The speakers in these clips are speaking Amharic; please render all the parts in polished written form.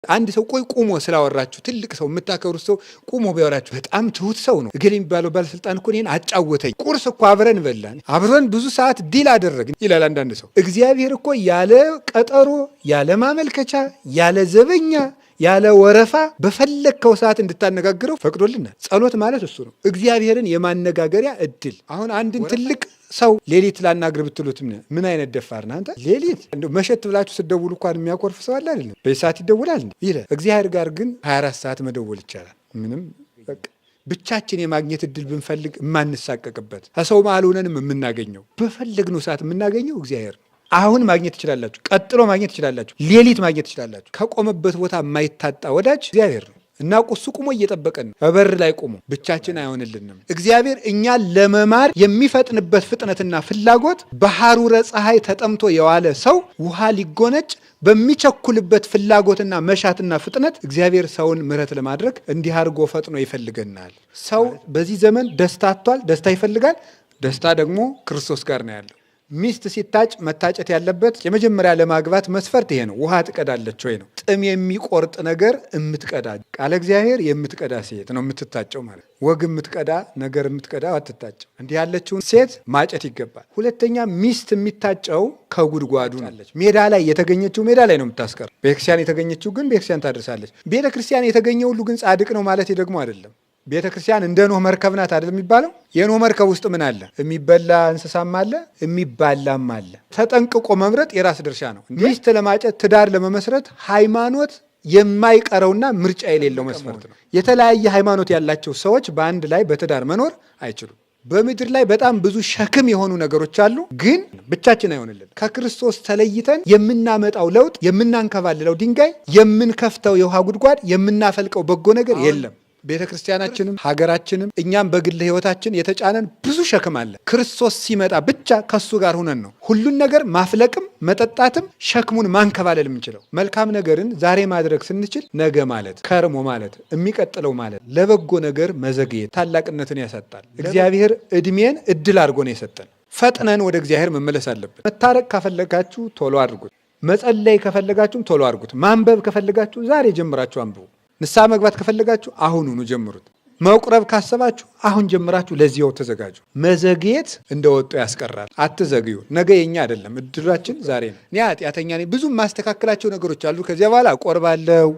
አንድ ሰው ቆይ ቁሞ ስላወራችሁ ትልቅ ሰው የምታከብሩት ሰው ቁሞ ቢያወራችሁ በጣም ትሁት ሰው ነው እገሌ የሚባለው ባለስልጣን እኮ እኔን አጫወተኝ፣ ቁርስ እኮ አብረን በላን፣ አብረን ብዙ ሰዓት ዲል አደረግን ይላል አንዳንድ ሰው። እግዚአብሔር እኮ ያለ ቀጠሮ፣ ያለ ማመልከቻ፣ ያለ ዘበኛ፣ ያለ ወረፋ በፈለግከው ሰዓት እንድታነጋግረው ፈቅዶልናል። ጸሎት ማለት እሱ ነው፣ እግዚአብሔርን የማነጋገሪያ እድል። አሁን አንድን ትልቅ ሰው ሌሊት ላናግር ብትሉት ምን አይነት ደፋር ነህ አንተ? ሌሊት እንደው መሸት ብላችሁ ስትደውሉ እንኳን የሚያኮርፍ ሰው አለ አይደለም? በሰዓት ይደውላል ይለ። እግዚአብሔር ጋር ግን 24 ሰዓት መደወል ይቻላል። ምንም በቃ ብቻችን የማግኘት እድል ብንፈልግ የማንሳቀቅበት ከሰው መሀል ሆነንም የምናገኘው በፈለግነው ሰዓት የምናገኘው እግዚአብሔር ነው። አሁን ማግኘት ትችላላችሁ፣ ቀጥሎ ማግኘት ትችላላችሁ፣ ሌሊት ማግኘት ትችላላችሁ። ከቆመበት ቦታ የማይታጣ ወዳጅ እግዚአብሔር ነው። እና ቁሱ ቁሞ እየጠበቀን ነው። በር ላይ ቆሞ ብቻችን አይሆንልንም። እግዚአብሔር እኛን ለመማር የሚፈጥንበት ፍጥነትና ፍላጎት በሐሩረ ፀሐይ ተጠምቶ የዋለ ሰው ውሃ ሊጎነጭ በሚቸኩልበት ፍላጎትና መሻትና ፍጥነት እግዚአብሔር ሰውን ምሕረት ለማድረግ እንዲህ አድርጎ ፈጥኖ ይፈልገናል። ሰው በዚህ ዘመን ደስታ አጥቷል። ደስታ ይፈልጋል። ደስታ ደግሞ ክርስቶስ ጋር ነው ያለው። ሚስት ሲታጭ መታጨት ያለበት የመጀመሪያ ለማግባት መስፈርት ይሄ ነው። ውሃ ትቀዳለች ወይ ነው። ጥም የሚቆርጥ ነገር የምትቀዳ ቃለ እግዚአብሔር የምትቀዳ ሴት ነው የምትታጨው ማለት። ወግ የምትቀዳ ነገር የምትቀዳ አትታጨው። እንዲህ ያለችውን ሴት ማጨት ይገባል። ሁለተኛ ሚስት የሚታጨው ከጉድጓዱ አለች። ሜዳ ላይ የተገኘችው ሜዳ ላይ ነው የምታስቀር። ቤተክርስቲያን የተገኘችው ግን ቤተክርስቲያን ታደርሳለች። ቤተክርስቲያን የተገኘ ሁሉ ግን ጻድቅ ነው ማለት ደግሞ አይደለም። ቤተ ክርስቲያን እንደ ኖህ መርከብ ናት አይደል የሚባለው? የኖህ መርከብ ውስጥ ምን አለ? የሚበላ እንስሳም አለ፣ የሚባላም አለ። ተጠንቅቆ መምረጥ የራስ ድርሻ ነው። ሚስት ለማጨት ትዳር ለመመስረት ሃይማኖት የማይቀረውና ምርጫ የሌለው መስፈርት ነው። የተለያየ ሃይማኖት ያላቸው ሰዎች በአንድ ላይ በትዳር መኖር አይችሉም። በምድር ላይ በጣም ብዙ ሸክም የሆኑ ነገሮች አሉ፣ ግን ብቻችን አይሆንልን። ከክርስቶስ ተለይተን የምናመጣው ለውጥ፣ የምናንከባልለው ድንጋይ፣ የምንከፍተው የውሃ ጉድጓድ፣ የምናፈልቀው በጎ ነገር የለም። ቤተ ክርስቲያናችንም ሀገራችንም እኛም በግል ሕይወታችን የተጫነን ብዙ ሸክም አለ። ክርስቶስ ሲመጣ ብቻ ከሱ ጋር ሁነን ነው ሁሉን ነገር ማፍለቅም መጠጣትም ሸክሙን ማንከባለል የምንችለው። መልካም ነገርን ዛሬ ማድረግ ስንችል ነገ ማለት ከርሞ ማለት የሚቀጥለው ማለት ለበጎ ነገር መዘግየት ታላቅነትን ያሳጣል። እግዚአብሔር እድሜን እድል አድርጎ ነው የሰጠን። ፈጥነን ወደ እግዚአብሔር መመለስ አለብን። መታረቅ ከፈለጋችሁ ቶሎ አድርጉት። መጸለይ ከፈለጋችሁም ቶሎ አድርጉት። ማንበብ ከፈለጋችሁ ዛሬ ጀምራችሁ አንብቡ። ንስሐ መግባት ከፈለጋችሁ አሁኑኑ ጀምሩት። መቁረብ ካሰባችሁ አሁን ጀምራችሁ ለዚያው ተዘጋጁ። መዘግየት እንደወጡ ያስቀራል። አትዘግዩ። ነገ የኛ አይደለም፣ እድላችን ዛሬ ነው። እኔ ኃጢአተኛ ነኝ፣ ብዙ ማስተካከላቸው ነገሮች አሉ። ከዚያ በኋላ እቆርባለሁ።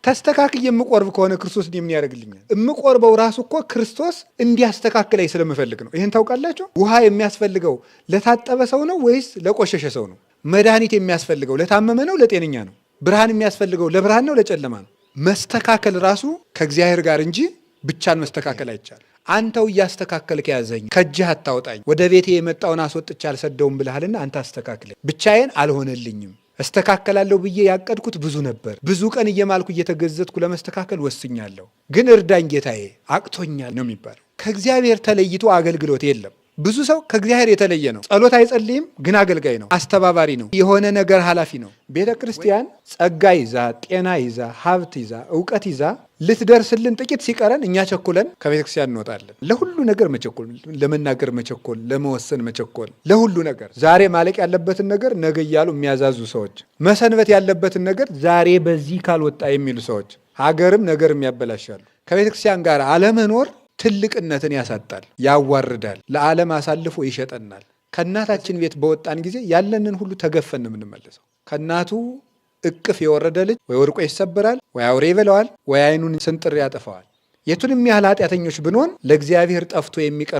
ተስተካክዬ የምቆርብ ከሆነ ክርስቶስ ምን ያደርግልኛል? የምቆርበው ራሱ እኮ ክርስቶስ እንዲያስተካክለኝ ስለምፈልግ ነው። ይህን ታውቃላችሁ? ውሃ የሚያስፈልገው ለታጠበ ሰው ነው ወይስ ለቆሸሸ ሰው ነው? መድኃኒት የሚያስፈልገው ለታመመ ነው ለጤነኛ ነው? ብርሃን የሚያስፈልገው ለብርሃን ነው ለጨለማ ነው? መስተካከል ራሱ ከእግዚአብሔር ጋር እንጂ ብቻን መስተካከል አይቻልም። አንተው እያስተካከልክ ያዘኝ፣ ከእጅህ አታውጣኝ፣ ወደ ቤቴ የመጣውን አስወጥቼ አልሰደውም ብልሃልና አንተ አስተካክለኝ። ብቻዬን አልሆነልኝም። እስተካከላለሁ ብዬ ያቀድኩት ብዙ ነበር። ብዙ ቀን እየማልኩ እየተገዘትኩ ለመስተካከል ወስኛለሁ፣ ግን እርዳኝ ጌታዬ፣ አቅቶኛል ነው የሚባለው። ከእግዚአብሔር ተለይቶ አገልግሎት የለም። ብዙ ሰው ከእግዚአብሔር የተለየ ነው። ጸሎት አይጸልይም፣ ግን አገልጋይ ነው፣ አስተባባሪ ነው፣ የሆነ ነገር ኃላፊ ነው። ቤተ ክርስቲያን ጸጋ ይዛ፣ ጤና ይዛ፣ ሀብት ይዛ፣ እውቀት ይዛ ልትደርስልን ጥቂት ሲቀረን እኛ ቸኩለን ከቤተ ክርስቲያን እንወጣለን። ለሁሉ ነገር መቸኮል፣ ለመናገር መቸኮል፣ ለመወሰን መቸኮል፣ ለሁሉ ነገር ዛሬ ማለቅ ያለበትን ነገር ነገ እያሉ የሚያዛዙ ሰዎች፣ መሰንበት ያለበትን ነገር ዛሬ በዚህ ካልወጣ የሚሉ ሰዎች ሀገርም ነገርም ያበላሻሉ። ከቤተ ክርስቲያን ጋር አለመኖር ትልቅነትን ያሳጣል፣ ያዋርዳል፣ ለዓለም አሳልፎ ይሸጠናል። ከእናታችን ቤት በወጣን ጊዜ ያለንን ሁሉ ተገፈን የምንመለሰው። ከእናቱ እቅፍ የወረደ ልጅ ወይ ወድቆ ይሰበራል፣ ወይ አውሬ ይበለዋል፣ ወይ ዓይኑን ስንጥር ያጠፋዋል። የቱንም ያህል ኃጢአተኞች ብንሆን ለእግዚአብሔር ጠፍቶ የሚቀር